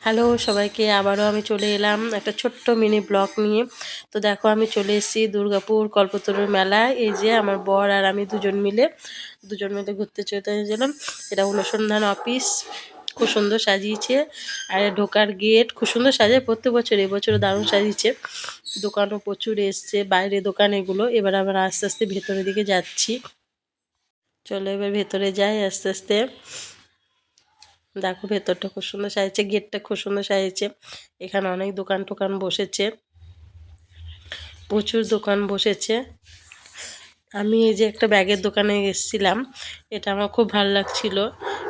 Hello সবাইকে, আবারও আমি চলে এলাম একটা ছোট্ট মিনি ব্লগ নিয়ে। তো দেখো, আমি চলে এসেছি দুর্গাপুর কল্পতরুর মেলায়। এই যে আমার বর আর আমি দুজন মিলে ঘুরতে চলে গেলাম। এটা অনুসন্ধান অফিস, খুব সুন্দর সাজিয়েছে। আর ঢোকার গেট খুব সুন্দর সাজায় প্রত্যেক বছর, এবছরও দারুণ সাজিয়েছে। দোকানও প্রচুর এসছে, বাইরে দোকান এগুলো। এবার আবার আস্তে আস্তে ভেতরের দিকে যাচ্ছি। চলো এবার ভেতরে যাই আস্তে আস্তে। দেখো ভেতরটা খুব সুন্দর সাজিয়েছে, গেটটা খুব সুন্দর সাজিয়েছে। এখানে অনেক দোকান টোকান বসেছে, প্রচুর দোকান বসেছে। আমি এই যে একটা ব্যাগের দোকানে এসেছিলাম, এটা আমার খুব ভালো লাগছিল।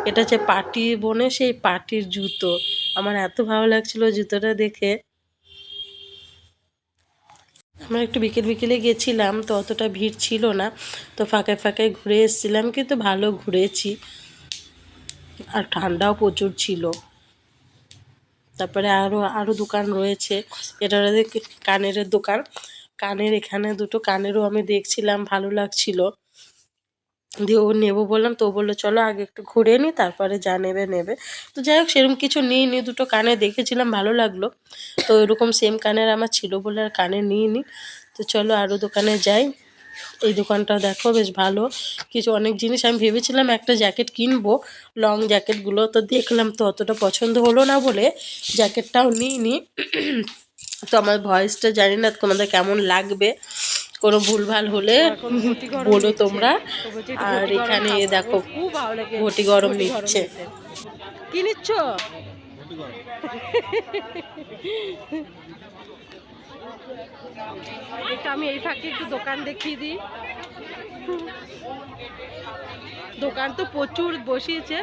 এটা হচ্ছে পার্টি বোনে সেই পার্টির জুতো। আমার এত ভালো লাগছিল জুতোটা দেখে। আমরা একটু বিকেলে গেছিলাম, তো অতটা ভিড় ছিল না, তো ফাঁকে ফাঁকে ঘুরে এসেছিলাম, কিন্তু ভালো ঘুরেছি। আর ঠান্ডাও প্রচুর ছিল। তারপরে আরও দোকান রয়েছে। এটা কানের দোকান। কানের এখানে দুটো কানেরও আমি দেখছিলাম, ভালো লাগছিল। দিয়ে ও নেবো বললাম, তো ও বললো চলো আগে একটু ঘুরে নিই, তারপরে যা নেবে নেবে। তো যাই হোক, সেরকম কিছু নিইনি, দুটো কানে দেখেছিলাম, ভালো লাগলো। তো এরকম সেম কানের আমার ছিল বলে আর কানে নিইনি। তো চলো আরও দোকানে যাই। এই দোকানটাও দেখো বেশ ভালো, কিছু অনেক জিনিস। আমি ভেবেছিলাম একটা জ্যাকেট কিনবো, লং জ্যাকেটগুলো, তো দেখলাম তো অতটা পছন্দ হলো না বলে জ্যাকেটটাও নিইনি। তো আমার ভয়েসটা জানি না তোমাদের কেমন লাগবে, কোনো ভুলভাল হলে বলো তোমরা। আর এখানে দেখো ঘটি গরম নিচ্ছে। কি নিচ্ছ? একটু আমি এই ফাঁকে একটু দোকান দেখিয়ে দিই। দোকান তো প্রচুর বসিয়েছে,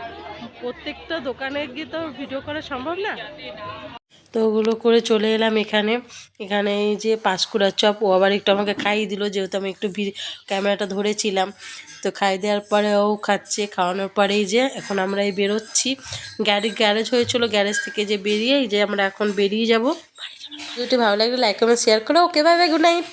প্রত্যেকটা দোকানে গিয়ে তো ভিডিও করা সম্ভব না। তো ওগুলো করে চলে এলাম এখানে। এখানে এই যে পাঁশকুড়ার চপ, ও আবার একটু আমাকে খাইয়ে দিল, যেহেতু আমি একটু ক্যামেরাটা ধরেছিলাম। তো খাই দেওয়ার পরে ও খাচ্ছে, খাওয়ানোর পরেই যে এখন আমরা এই বেরোচ্ছি। গ্যারেজ হয়েছিল, গ্যারেজ থেকে যে বেরিয়ে এই যে আমরা এখন বেরিয়ে যাব। ভিডিওটি ভালো লাগলে লাইক কমেন্ট শেয়ার করো। ওকে, বাই বাই, গুড নাইট।